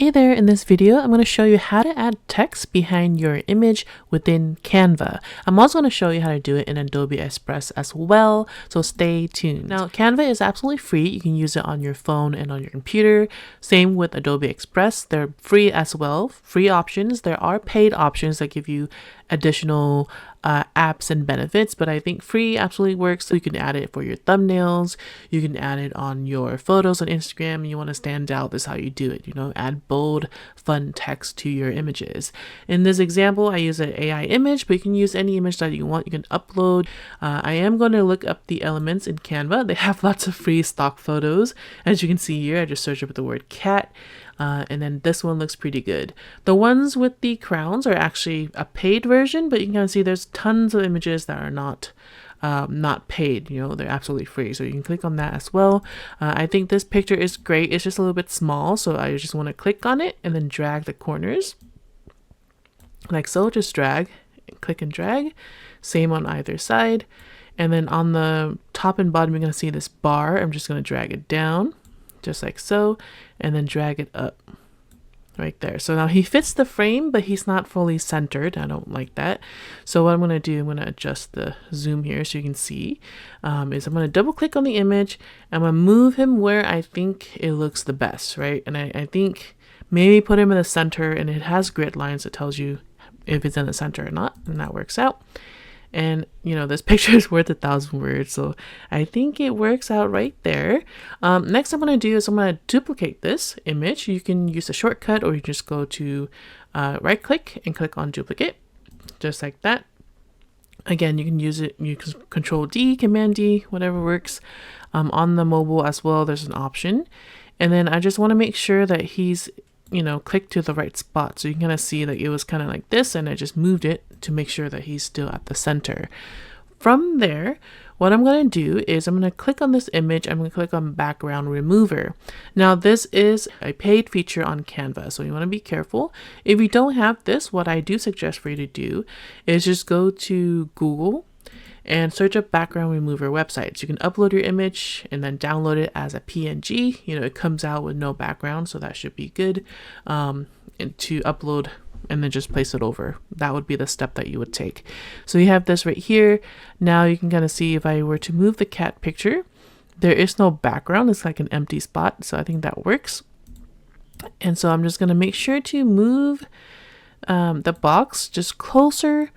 Hey there, in this video, I'm going to show you how to add text behind your image within Canva. I'm also going to show you how to do it in Adobe Express as well, so stay tuned. Now, Canva is absolutely free. You can use it on your phone and on your computer. Same with Adobe Express. They're free as well, free options. There are paid options that give you additional apps and benefits, but I think free absolutely works. So you can add it for your thumbnails, you can add it on your photos on Instagram, and you want to stand out. This is how you do it, add bold, fun text to your images. In this example, I use an AI image, but you can use any image that you want. You can upload. I am going to look up the elements in Canva. They have lots of free stock photos. As you can see here, I just searched up the word cat. And then this one looks pretty good. The ones with the crowns are actually a paid version, but you can kind of see there's tons of images that are not paid. They're absolutely free, so you can click on that as well. I think this picture is great. It's just a little bit small, so I just want to click on it and then drag the corners like so. Just drag, click and drag. Same on either side. And then on the top and bottom, you're going to see this bar. I'm just going to drag it down just like so, and then drag it up right there. So now he fits the frame, but he's not fully centered. I don't like that. So what I'm going to do, I'm going to adjust the zoom here so you can see, is I'm going to double click on the image. I'm going to move him where I think it looks the best, right? And I think maybe put him in the center, and it has grid lines that tells you if it's in the center or not, and that works out. And this picture is worth 1,000 words, so I think it works out right there. Next I'm going to do is I'm going to duplicate this image. You can use a shortcut, or you just go to right click and click on duplicate, just like that. Again, you can use it, you can Control D, Command D, whatever works. On the mobile as well, there's an option. And then I just want to make sure that he's click to the right spot. So you can kind of see that it was kind of like this, and I just moved it to make sure that he's still at the center. From there, what I'm going to do is I'm going to click on this image. I'm going to click on background remover. Now this is a paid feature on Canva, so you want to be careful. If you don't have this, what I do suggest for you to do is just go to Google and search up background remover websites. You can upload your image and then download it as a PNG. It comes out with no background, so that should be good. And to upload and then just place it over. That would be the step that you would take. So you have this right here. Now you can kind of see if I were to move the cat picture, there is no background. It's like an empty spot. So I think that works. And so I'm just going to make sure to move the box just closer,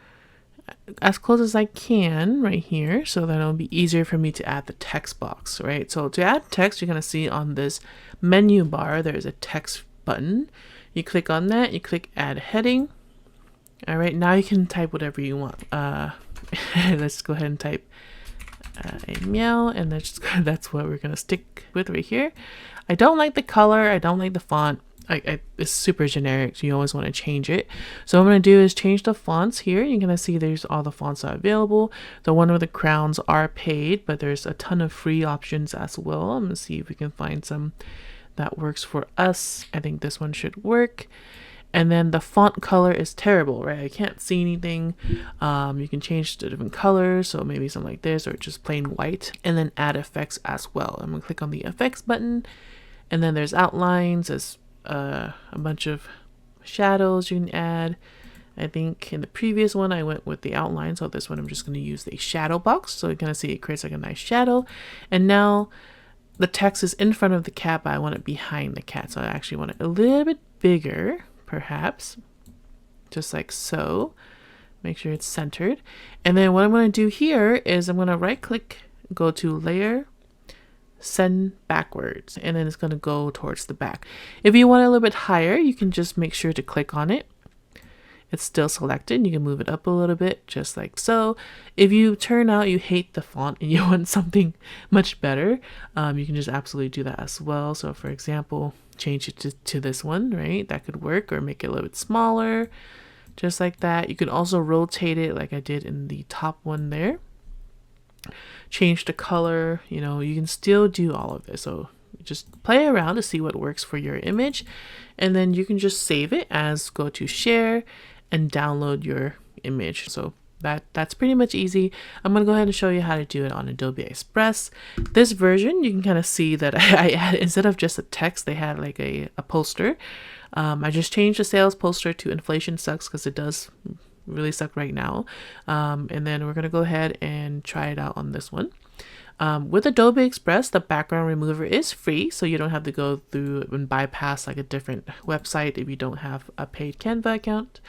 as close as I can right here, so that it'll be easier for me to add the text box, right? So to add text, you're going to see on this menu bar, there's a text button. You click on that, you click add heading. All right, now you can type whatever you want. Let's go ahead and type a meow, and that's what we're going to stick with right here. I don't like the color. I don't like the font. It's super generic, so you always want to change it. So what I'm going to do is change the fonts here. You're going to see there's all the fonts that are available. The one with the crowns are paid, but there's a ton of free options as well. I'm going to see if we can find some that works for us. I think this one should work. And then the font color is terrible, right? I can't see anything. You can change to different colors, so maybe something like this, or just plain white. And then add effects as well. I'm going to click on the effects button, and then there's outlines, as a bunch of shadows you can add. I think in the previous one I went with the outline, so this one I'm just going to use the shadow box. So you're going to see it creates like a nice shadow. And now the text is in front of the cat, but I want it behind the cat, so I actually want it a little bit bigger, perhaps, just like so. Make sure it's centered. And then what I'm going to do here is I'm going to right click, go to layer, send backwards, and then it's going to go towards the back. If you want it a little bit higher, you can just make sure to click on it. It's still selected. You can move it up a little bit, just like so. If you turn out you hate the font and you want something much better, you can just absolutely do that as well. So for example, change it to this one, right? That could work, or make it a little bit smaller, just like that. You can also rotate it like I did in the top one there. Change the color, you can still do all of this. So just play around to see what works for your image, and then you can just save it as, go to share and download your image. So that's pretty much easy. I'm going to go ahead and show you how to do it on Adobe Express. This version, you can kind of see that I added, instead of just a text, they had like a poster. I just changed the sales poster to inflation sucks because it does really suck right now. And then we're going to go ahead and try it out on this one. With Adobe Express, the background remover is free, so you don't have to go through and bypass like a different website if you don't have a paid Canva account.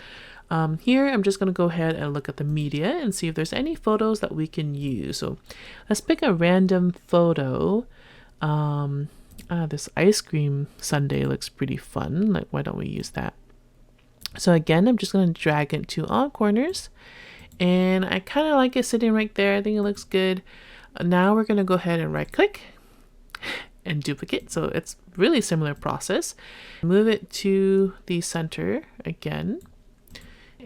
Here, I'm just going to go ahead and look at the media and see if there's any photos that we can use. So let's pick a random photo. This ice cream sundae looks pretty fun. Like, why don't we use that? So again, I'm just going to drag it to all corners, and I kind of like it sitting right there. I think it looks good. Now we're going to go ahead and right click and duplicate. So it's really similar process. Move it to the center again.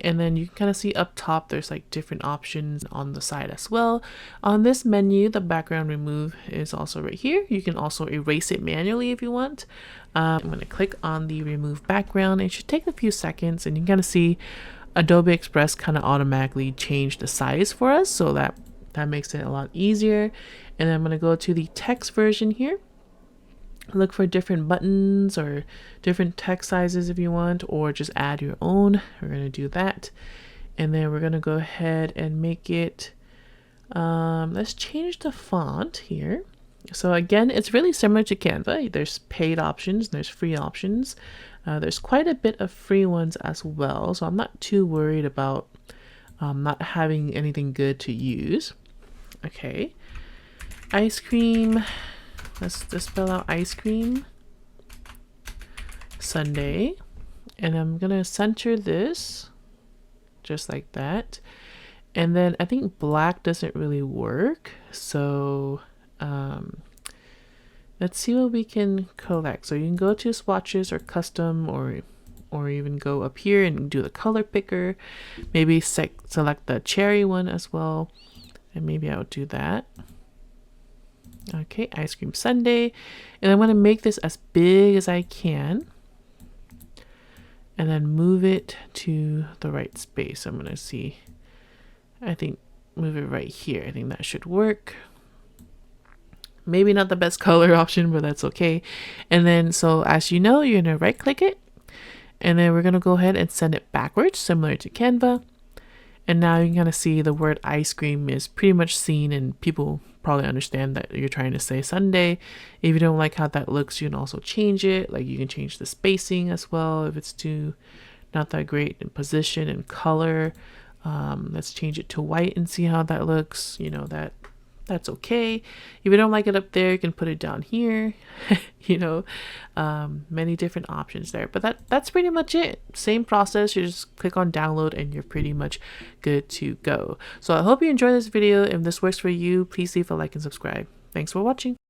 And then you can kind of see up top, there's like different options on the side as well. On this menu, the background remove is also right here. You can also erase it manually if you want. I'm going to click on the remove background. It should take a few seconds, and you can kind of see Adobe Express kind of automatically change the size for us. So that makes it a lot easier. And then I'm going to go to the text version here. Look for different buttons or different text sizes if you want, or just add your own. We're going to do that. And then we're going to go ahead and make it, let's change the font here. So again, it's really similar to Canva. There's paid options, and there's free options. There's quite a bit of free ones as well. So I'm not too worried about not having anything good to use. Okay. Ice cream. Let's just spell out ice cream sundae, and I'm gonna center this just like that. And then I think black doesn't really work, so let's see what we can collect. So you can go to swatches or custom, or even go up here and do the color picker. Maybe select the cherry one as well, and maybe I'll do that. Okay, ice cream sundae, and I'm going to make this as big as I can, and then move it to the right space. I'm going to see, I think move it right here. I think that should work. Maybe not the best color option, but that's okay. And then, so as you know, you're going to right click it, and then we're going to go ahead and send it backwards, similar to Canva. And now you can kind of see the word ice cream is pretty much seen, and people probably understand that you're trying to say sundae. If you don't like how that looks, you can also change it. Like, you can change the spacing as well if it's too not that great in position and color. Let's change it to white and see how that looks. You know, that's okay. If you don't like it up there, you can put it down here. You know, many different options there, but that's pretty much it. Same process. You just click on download and you're pretty much good to go. So I hope you enjoyed this video. If this works for you, please leave a like and subscribe. Thanks for watching.